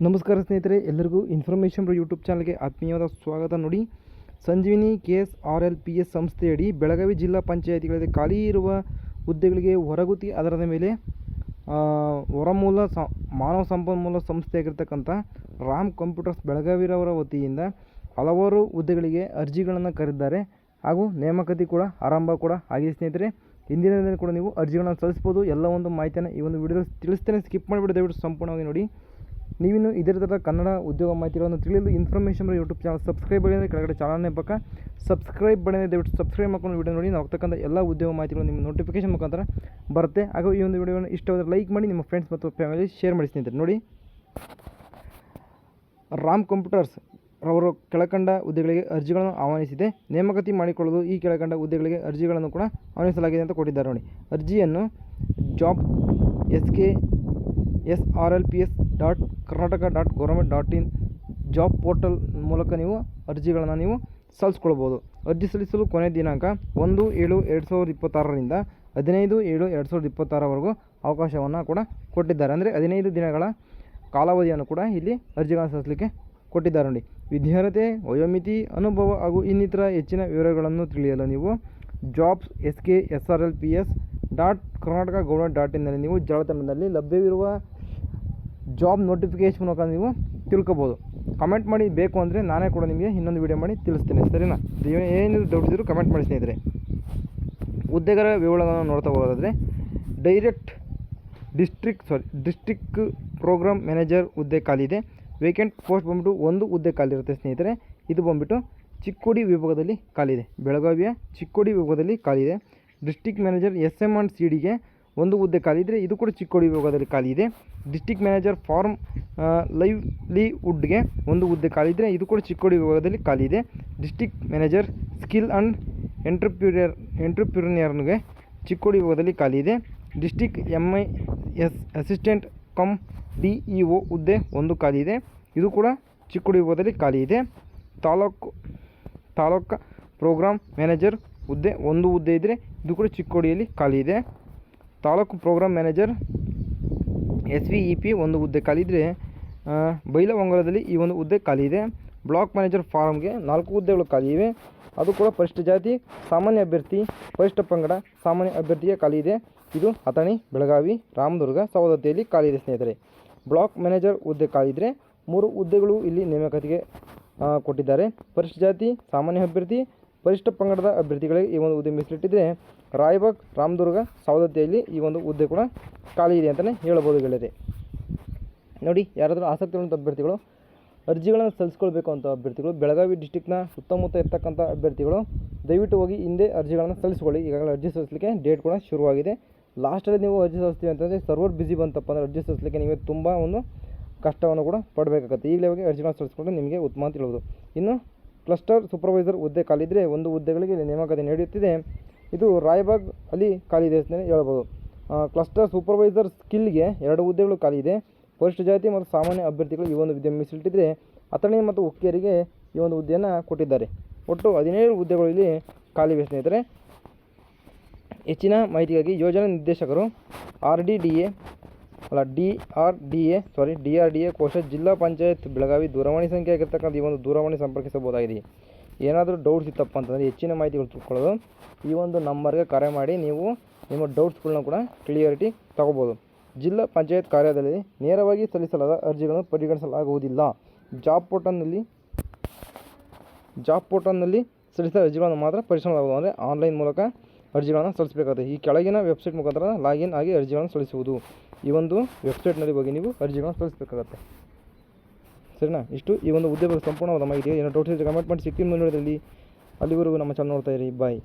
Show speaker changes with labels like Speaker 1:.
Speaker 1: ನಮಸ್ಕಾರ ಸ್ನೇಹಿತರೆ, ಎಲ್ಲರಿಗೂ ಇನ್ಫಾರ್ಮೇಷನ್ ಯೂಟ್ಯೂಬ್ ಚಾನಲ್ಗೆ ಆತ್ಮೀಯವಾದ ಸ್ವಾಗತ. ನೋಡಿ, ಸಂಜೀವಿನಿ KSRLPS ಸಂಸ್ಥೆಯಡಿ ಬೆಳಗಾವಿ ಜಿಲ್ಲಾ ಪಂಚಾಯಿತಿಗಳಲ್ಲಿ ಖಾಲಿ ಇರುವ ಹುದ್ದೆಗಳಿಗೆ ಹೊರಗುತ್ತಿ ಆಧಾರದ ಮೇಲೆ ಮಾನವ ಸಂಪನ್ಮೂಲ ಸಂಸ್ಥೆಯಾಗಿರ್ತಕ್ಕಂಥ ರಾಮ್ ಕಂಪ್ಯೂಟರ್ಸ್ ಬೆಳಗಾವಿರವರ ವತಿಯಿಂದ ಹಲವಾರು ಹುದ್ದೆಗಳಿಗೆ ಅರ್ಜಿಗಳನ್ನು ಕರೆದಿದ್ದಾರೆ. ಹಾಗೂ ನೇಮಕಾತಿ ಕೂಡ ಆರಂಭ ಕೂಡ ಆಗಿದೆ ಸ್ನೇಹಿತರೆ. ಹಿಂದಿನ ದಿನದಲ್ಲಿ ಕೂಡ ನೀವು ಅರ್ಜಿಗಳನ್ನು ಸಲ್ಲಿಸ್ಬೋದು. ಎಲ್ಲ ಒಂದು ಮಾಹಿತಿಯನ್ನು ಈ ಒಂದು ವಿಡಿಯೋದಲ್ಲಿ ತಿಳಿಸ್ತೇನೆ, ಸ್ಕಿಪ್ ಮಾಡಿಬಿಟ್ಟು ದಯವಿಟ್ಟು ಸಂಪೂರ್ಣವಾಗಿ ನೋಡಿ. ನೀವಿನ್ನು ಇದೇ ಥರದ ಕನ್ನಡ ಉದ್ಯೋಗ ಮಾಹಿತಿಗಳನ್ನು ತಿಳಿಯಲು ಇನ್ಫಾರ್ಮೇಷನ್ ಯೂಟ್ಯೂಬ್ ಚಾನಲ್ ಸಬ್ಸ್ಕ್ರೈಬ್ ಬಳಿ ಕೆಳಗಡೆ ಚಾನಲ್ನೇ ಪಕ್ಕ ಸಬ್ಸ್ಕ್ರೈಬ್ ಬಳಿ ದಯವಿಟ್ಟು ಸಬ್ಸ್ಕ್ರೈಬ್ ಮಾಡ್ಕೊಂಡು ವಿಡಿಯೋ ನೋಡಿ. ನಾವು ಹೋಗ್ತಕ್ಕಂಥ ಎಲ್ಲ ಉದ್ಯೋಗ ಮಾಹಿತಿಗಳು ನಿಮ್ಮ ನೋಟಿಫಿಕೇಶನ್ ಮುಖಾಂತರ ಬರುತ್ತೆ. ಹಾಗೂ ಈ ಒಂದು ವಿಡಿಯೋವನ್ನು ಇಷ್ಟವಾದರೆ ಲೈಕ್ ಮಾಡಿ, ನಿಮ್ಮ ಫ್ರೆಂಡ್ಸ್ ಮತ್ತು ಫ್ಯಾಮಿಲಿ ಶೇರ್ ಮಾಡಿ ಸ್ನೇಹಿತರೆ. ನೋಡಿ, ರಾಮ್ ಕಂಪ್ಯೂಟರ್ಸ್ ರವರು ಕೆಳಕಂಡ ಹುದ್ದೆಗಳಿಗೆ ಅರ್ಜಿಗಳನ್ನು ಆಹ್ವಾನಿಸಿದೆ. ನೇಮಕಾತಿ ಮಾಡಿಕೊಳ್ಳಲು ಈ ಕೆಳಕಂಡ ಹುದ್ದೆಗಳಿಗೆ ಅರ್ಜಿಗಳನ್ನು ಕೂಡ ಆಹ್ವಾನಿಸಲಾಗಿದೆ ಅಂತ ಕೊಟ್ಟಿದ್ದಾರೆ. ನೋಡಿ, ಅರ್ಜಿಯನ್ನು job.SKSRLPS.Karnataka.government.in ಜಾಬ್ ಪೋರ್ಟಲ್ ಮೂಲಕ ನೀವು ಅರ್ಜಿಗಳನ್ನು ನೀವು ಸಲ್ಲಿಸ್ಕೊಳ್ಬೋದು. ಅರ್ಜಿ ಸಲ್ಲಿಸಲು ಕೊನೆಯ ದಿನಾಂಕ 1/7/2026ರಿಂದ 15/7/2026ವರೆಗೂ ಅವಕಾಶವನ್ನು ಕೂಡ ಕೊಟ್ಟಿದ್ದಾರೆ. ಅಂದರೆ 15 ದಿನಗಳ ಕಾಲಾವಧಿಯನ್ನು ಕೂಡ ಇಲ್ಲಿ ಅರ್ಜಿಗಳನ್ನು ಸಲ್ಲಿಸಲಿಕ್ಕೆ ಕೊಟ್ಟಿದ್ದಾರೆ. ನೋಡಿ, ವಿದ್ಯಾರ್ಹತೆ, ವಯೋಮಿತಿ, ಅನುಭವ ಹಾಗೂ ಇನ್ನಿತರ ಹೆಚ್ಚಿನ ವಿವರಗಳನ್ನು ತಿಳಿಯಲು ನೀವು jobs.SKSRLPS.Karnataka.government.in ನಲ್ಲಿ ನೀವು ಜಾಲತಾಣದಲ್ಲಿ ಲಭ್ಯವಿರುವ ಜಾಬ್ ನೋಟಿಫಿಕೇಶನ್ ಮೂಲಕ ನೀವು ತಿಳ್ಕೊಬೋದು. ಕಮೆಂಟ್ ಮಾಡಿ, ಬೇಕು ಅಂದರೆ ನಾನೇ ಕೂಡ ನಿಮಗೆ ಇನ್ನೊಂದು ವಿಡಿಯೋ ಮಾಡಿ ತಿಳಿಸ್ತೇನೆ, ಸರಿನಾ? ಏನು ಡೌಟ್ ಇದ್ದರೂ ಕಮೆಂಟ್ ಮಾಡಿ ಸ್ನೇಹಿತರೆ. ಹುದ್ದೆಗಳ ವಿವರಗಳನ್ನು ನೋಡ್ತಾ ಹೋಗೋದಾದರೆ, ಡಿಸ್ಟ್ರಿಕ್ಟ್ ಪ್ರೋಗ್ರಾಮ್ ಮ್ಯಾನೇಜರ್ ಹುದ್ದೆ ಖಾಲಿದೆ. ವೇಕೆಂಟ್ ಪೋಸ್ಟ್ ಬಂದ್ಬಿಟ್ಟು ಒಂದು ಹುದ್ದೆ ಖಾಲಿ ಇರುತ್ತೆ ಸ್ನೇಹಿತರೆ. ಇದು ಬಂದ್ಬಿಟ್ಟು ಚಿಕ್ಕೋಡಿ ವಿಭಾಗದಲ್ಲಿ ಖಾಲಿದೆ. ಬೆಳಗಾವಿಯ ಚಿಕ್ಕೋಡಿ ವಿಭಾಗದಲ್ಲಿ ಖಾಲಿದೆ. ಡಿಸ್ಟ್ರಿಕ್ಟ್ ಮ್ಯಾನೇಜರ್ SM and CDಗೆ ಒಂದು ಹುದ್ದೆ ಖಾಲಿ ಇದ್ದರೆ ಇದು ಕೂಡ ಚಿಕ್ಕೋಡಿ ವಿಭಾಗದಲ್ಲಿ ಖಾಲಿ ಇದೆ. ಡಿಸ್ಟ್ರಿಕ್ಟ್ ಮ್ಯಾನೇಜರ್ ಫಾರ್ಮ್ ಲೈವ್ಲಿಹುಡ್ಗೆ ಒಂದು ಹುದ್ದೆ ಖಾಲಿ ಇದ್ದರೆ ಇದು ಕೂಡ ಚಿಕ್ಕೋಡಿ ವಿಭಾಗದಲ್ಲಿ ಖಾಲಿ ಇದೆ. ಡಿಸ್ಟ್ರಿಕ್ಟ್ ಮ್ಯಾನೇಜರ್ ಸ್ಕಿಲ್ ಆ್ಯಂಡ್ ಎಂಟ್ರಪ್ರಿನ್ಯೂರ್ಗೆ ಚಿಕ್ಕೋಡಿ ವಿಭಾಗದಲ್ಲಿ ಖಾಲಿ ಇದೆ. District MIS assistant cum DEO ಹುದ್ದೆ ಒಂದು ಖಾಲಿ ಇದೆ. ಇದು ಕೂಡ ಚಿಕ್ಕೋಡಿ ವಿಭಾಗದಲ್ಲಿ ಖಾಲಿ ಇದೆ. ತಾಲೂಕು ಪ್ರೋಗ್ರಾಮ್ ಮ್ಯಾನೇಜರ್ ಹುದ್ದೆ ಒಂದು ಹುದ್ದೆ ಇದ್ದರೆ ಇದು ಕೂಡ ಚಿಕ್ಕೋಡಿಯಲ್ಲಿ ಖಾಲಿ ಇದೆ. ತಾಲೂಕು ಪ್ರೋಗ್ರಾಮ್ ಮ್ಯಾನೇಜರ್ SVEP ಒಂದು ಹುದ್ದೆ ಖಾಲಿ ಇದ್ದರೆ ಬೈಲಹೊಂಗಲದಲ್ಲಿ ಈ ಒಂದು ಹುದ್ದೆ ಖಾಲಿ ಇದೆ. ಬ್ಲಾಕ್ ಮ್ಯಾನೇಜರ್ ಫಾರ್ಮ್ಗೆ 4 ಹುದ್ದೆಗಳು ಖಾಲಿ ಇವೆ. ಅದು ಕೂಡ ಪರಿಶಿಷ್ಟ ಜಾತಿ ಸಾಮಾನ್ಯ ಅಭ್ಯರ್ಥಿ, ಪರಿಶಿಷ್ಟ ಪಂಗಡ ಸಾಮಾನ್ಯ ಅಭ್ಯರ್ಥಿಗೆ ಖಾಲಿ ಇದೆ. ಇದು ಅಥಣಿ, ಬೆಳಗಾವಿ, ರಾಮದುರ್ಗ, ಸವದತ್ತಿಯಲ್ಲಿ ಖಾಲಿ ಇದೆ ಸ್ನೇಹಿತರೆ. ಬ್ಲಾಕ್ ಮ್ಯಾನೇಜರ್ ಹುದ್ದೆ ಖಾಲಿ ಇದ್ದರೆ 3 ಹುದ್ದೆಗಳು ಇಲ್ಲಿ ನೇಮಕಾತಿಗೆ ಕೊಟ್ಟಿದ್ದಾರೆ. ಪರಿಶಿಷ್ಟ ಜಾತಿ ಸಾಮಾನ್ಯ ಅಭ್ಯರ್ಥಿ, ಪರಿಶಿಷ್ಟ ಪಂಗಡದ ಅಭ್ಯರ್ಥಿಗಳಿಗೆ ಈ ಒಂದು ಹುದ್ದೆ ಮೀಸಲಿಟ್ಟಿದ್ದರೆ ರಾಯಬಾಗ್, ರಾಮದುರ್ಗ, ಸವದತ್ತಿಯಲ್ಲಿ ಈ ಒಂದು ಹುದ್ದೆ ಕೂಡ ಖಾಲಿ ಇದೆ ಅಂತಲೇ ಹೇಳ್ಬೋದು ಗೆಳೆಯರೆ. ನೋಡಿ, ಯಾರಾದರೂ ಆಸಕ್ತಿ ಉಳ್ಳಂಥ ಅಭ್ಯರ್ಥಿಗಳು ಅರ್ಜಿಗಳನ್ನು ಸಲ್ಲಿಸ್ಕೊಳ್ಬೇಕು ಅಂತ ಅಭ್ಯರ್ಥಿಗಳು, ಬೆಳಗಾವಿ ಡಿಸ್ಟಿಕ್ನ ಸುತ್ತಮುತ್ತ ಇರ್ತಕ್ಕಂಥ ಅಭ್ಯರ್ಥಿಗಳು ದಯವಿಟ್ಟು ಹೋಗಿ ಹಿಂದೆ ಅರ್ಜಿಗಳನ್ನು ಸಲ್ಲಿಸ್ಕೊಳ್ಳಿ. ಈಗಾಗಲೇ ಅರ್ಜಿ ಸಲ್ಲಿಸಲಿಕ್ಕೆ ಡೇಟ್ ಕೂಡ ಶುರುವಾಗಿದೆ. ಲಾಸ್ಟಲ್ಲಿ ನೀವು ಅರ್ಜಿ ಸಲ್ಲಿಸ್ತೀವಿ ಅಂತಂದರೆ ಸರ್ವರ್ ಬಿಸಿ ಬಂತಪ್ಪ ಅಂದರೆ ಅರ್ಜಿ ಸಲ್ಲಿಸಲಿಕ್ಕೆ ನೀವು ತುಂಬ ಒಂದು ಕಷ್ಟವನ್ನು ಕೂಡ ಅಲ್ಲಿ ಈಗಲೇ ಹೋಗಿ ಅರ್ಜಿಗಳನ್ನು ಸಲ್ಲಿಸ್ಕೊಂಡು ನಿಮಗೆ ಉತ್ತಮ ಅಂತ ಹೇಳ್ಬೋದು. ಇನ್ನು ಕ್ಲಸ್ಟರ್ ಸೂಪರ್ವೈಸರ್ ಹುದ್ದೆ ಖಾಲಿ ಇದ್ದರೆ ಒಂದು ಹುದ್ದೆಗಳಿಗೆ ನೇಮಕಾತಿ ನಡೆಯುತ್ತಿದೆ. ಇದು ರಾಯಬಾಗ್ ಅಲ್ಲಿ ಖಾಲಿ ಇದೆ ಅಂತಲೇ ಹೇಳ್ಬೋದು. ಕ್ಲಸ್ಟರ್ ಸೂಪರ್ವೈಸರ್ ಸ್ಕಿಲ್ಗೆ 2 ಹುದ್ದೆಗಳು ಖಾಲಿ ಇದೆ. ಪರಿಶಿಷ್ಟ ಜಾತಿ ಮತ್ತು ಸಾಮಾನ್ಯ ಅಭ್ಯರ್ಥಿಗಳು ಈ ಒಂದು ಹುದ್ದೆ ಮೀಸಲಿಟ್ಟಿದ್ದರೆ ಅಥಣಿ ಮತ್ತು ಹುಕ್ಕೇರಿಗೆ ಈ ಒಂದು ಹುದ್ದೆಯನ್ನು ಕೊಟ್ಟಿದ್ದಾರೆ. ಒಟ್ಟು 17 ಹುದ್ದೆಗಳು ಇಲ್ಲಿ ಖಾಲಿ ಇವೆ ಸ್ನೇಹಿತರೆ. ಹೆಚ್ಚಿನ ಮಾಹಿತಿಗಾಗಿ ಯೋಜನಾ ನಿರ್ದೇಶಕರು DRDA ಕೋಶ, ಜಿಲ್ಲಾ ಪಂಚಾಯತ್ ಬೆಳಗಾವಿ ದೂರವಾಣಿ ಸಂಖ್ಯೆ ಆಗಿರ್ತಕ್ಕಂಥ ಈ ಒಂದು ದೂರವಾಣಿ ಸಂಪರ್ಕಿಸಬಹುದಾಗಿದೆ. ಏನಾದರೂ ಡೌಟ್ಸ್ ಇತ್ತಪ್ಪ ಅಂತಂದರೆ, ಹೆಚ್ಚಿನ ಮಾಹಿತಿಗಳು ತಿಳ್ಕೊಳ್ಳೋದು ಈ ಒಂದು ನಂಬರ್ಗೆ ಕರೆ ಮಾಡಿ ನೀವು ನಿಮ್ಮ ಡೌಟ್ಸ್ಗಳನ್ನ ಕೂಡ ಕ್ಲಿಯರಿಟಿ ತಗೋಬೋದು. ಜಿಲ್ಲಾ ಪಂಚಾಯತ್ ಕಾರ್ಯಾಲಯದಲ್ಲಿ ನೇರವಾಗಿ ಸಲ್ಲಿಸಲಾದ ಅರ್ಜಿಗಳನ್ನು ಪರಿಗಣಿಸಲಾಗುವುದಿಲ್ಲ. ಜಾಬ್ ಪೋರ್ಟಲ್ನಲ್ಲಿ ಸಲ್ಲಿಸಿದ ಅರ್ಜಿಗಳನ್ನು ಮಾತ್ರ ಪರಿಶೀಲಿಸಲಾಗುವುದು. ಅಂದರೆ ಆನ್ಲೈನ್ ಮೂಲಕ ಅರ್ಜಿಗಳನ್ನು ಸಲ್ಲಿಸಬೇಕಾಗುತ್ತೆ. ಈ ಕೆಳಗಿನ ವೆಬ್ಸೈಟ್ ಮುಖಾಂತರ ಲಾಗಿನ್ ಆಗಿ ಅರ್ಜಿಗಳನ್ನು ಸಲ್ಲಿಸುವುದು. ಈ ಒಂದು ವೆಬ್ಸೈಟ್ನಲ್ಲಿ ಹೋಗಿ ನೀವು ಅರ್ಜಿಗಳನ್ನು ಸಲ್ಲಿಸಬೇಕಾಗುತ್ತೆ, ಸರಿನಾ? ಇಷ್ಟು ಈ ಒಂದು ಹುದ್ದೆ ಬಗ್ಗೆ ಸಂಪೂರ್ಣವಾದ ಮಾಹಿತಿ. ಏನೋ ಡೌಟ್ಸ್ ಇದ್ದರೆ ಕಮೆಂಟ್ ಮಾಡಿ, ಸಿಗ್ತೀನಿ ಮುಂದಿನ ವಿಡಿಯೋದಲ್ಲಿ. ಅಲ್ಲಿವರೆಗೂ ನಮ್ಮ ಚಾನಲ್ ನೋಡ್ತಾ ಇರಿ. ಬಾಯ್.